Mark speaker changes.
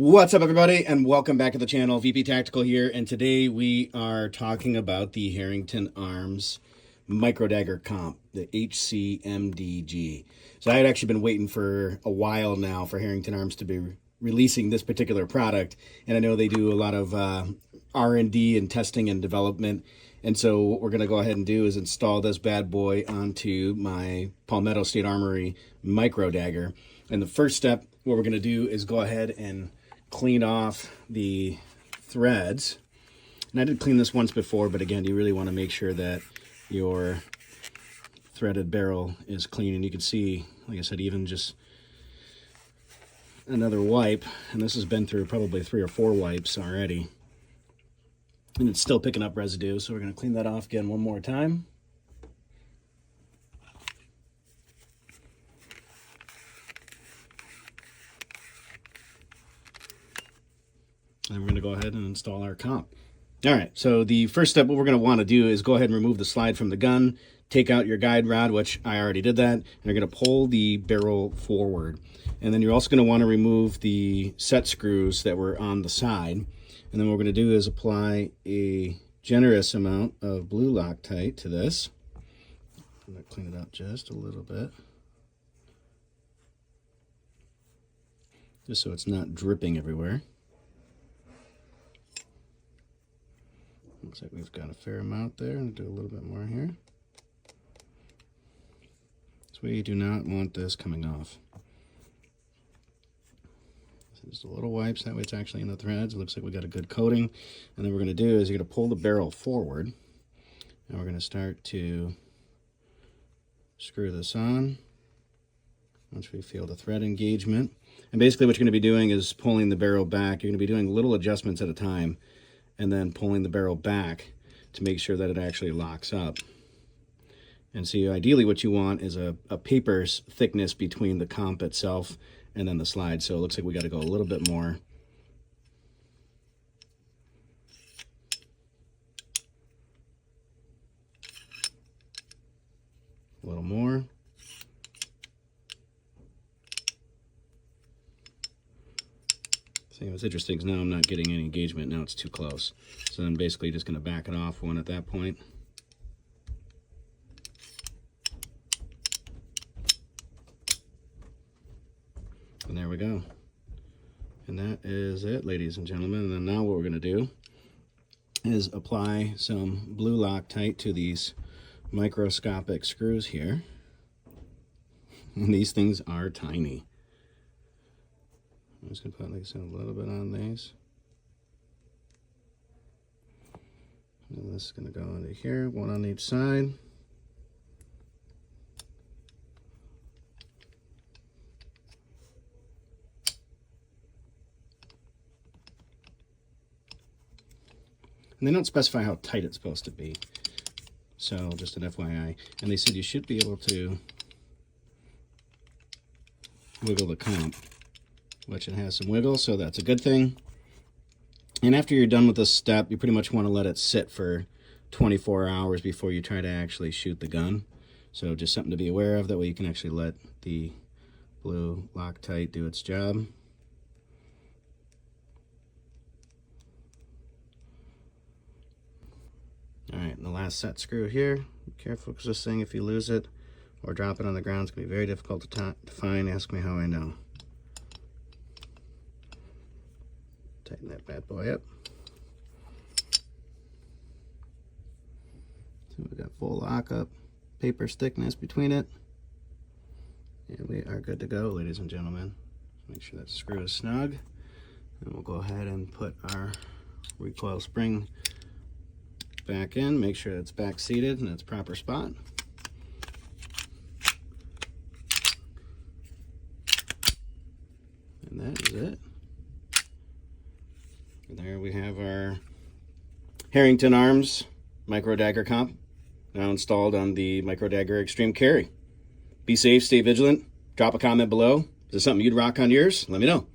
Speaker 1: What's up, everybody, and welcome back to the channel. VP Tactical here, and today we are talking about the Herrington Arms Micro Dagger Comp, the HCMDG. So I had actually been waiting for a while now for Herrington Arms to be releasing this particular product, and I know they do a lot of R&D and testing and development, and so what we're going to go ahead and do is install this bad boy onto my Palmetto State Armory Micro Dagger. And the first step, what we're going to do is go ahead and clean off the threads. And I did clean this once before, but again, you really want to make sure that your threaded barrel is clean. And you can see, like I said, even just another wipe, and this has been through probably 3 or 4 wipes already, and it's still picking up residue. So we're going to clean that off again one more time. And we're going to go ahead and install our comp. All right, so the first step, what we're going to want to do is go ahead and remove the slide from the gun, take out your guide rod, which I already did that, and you're going to pull the barrel forward. And then you're also going to want to remove the set screws that were on the side. And then what we're going to do is apply a generous amount of blue Loctite to this. I'm going to clean it up just a little bit, just so it's not dripping everywhere. Looks like we've got a fair amount there, and do a little bit more here. So we do not want this coming off. So just a little wipes, that way it's actually in the threads. It looks like we got a good coating. And then what we're going to do is you're going to pull the barrel forward, and we're going to start to screw this on once we feel the thread engagement. And basically what you're going to be doing is pulling the barrel back. You're going to be doing little adjustments at a time, and then pulling the barrel back to make sure that it actually locks up. And so ideally what you want is a paper's thickness between the comp itself and then the slide. So it looks like we got to go a little bit more. A little more. See, what's interesting is now I'm not getting any engagement. Now it's too close. So I'm basically just going to back it off one at that point. And there we go. And that is it, ladies and gentlemen. And then now what we're going to do is apply some blue Loctite to these microscopic screws here. And these things are tiny. I'm just going to put, like I said, a little bit on these. And this is going to go into here, one on each side. And they don't specify how tight it's supposed to be. So just an FYI. And they said you should be able to wiggle the comp, which it has some wiggle, so that's a good thing. And after you're done with this step, you pretty much want to let it sit for 24 hours before you try to actually shoot the gun. So just something to be aware of. That way you can actually let the blue Loctite do its job. All right, and the last set screw here. Be careful, because this thing, if you lose it or drop it on the ground, it's going to be very difficult to find. Ask me how I know. Tighten that bad boy up. So we got full lock up, paper thickness between it. And we are good to go, ladies and gentlemen. Make sure that screw is snug. And we'll go ahead and put our recoil spring back in. Make sure it's back seated in its proper spot. And that is it. There we have our Herrington Arms Micro Dagger Comp, now installed on the Micro Dagger Extreme Carry. Be safe, stay vigilant. Drop a comment below. Is this something you'd rock on yours? Let me know.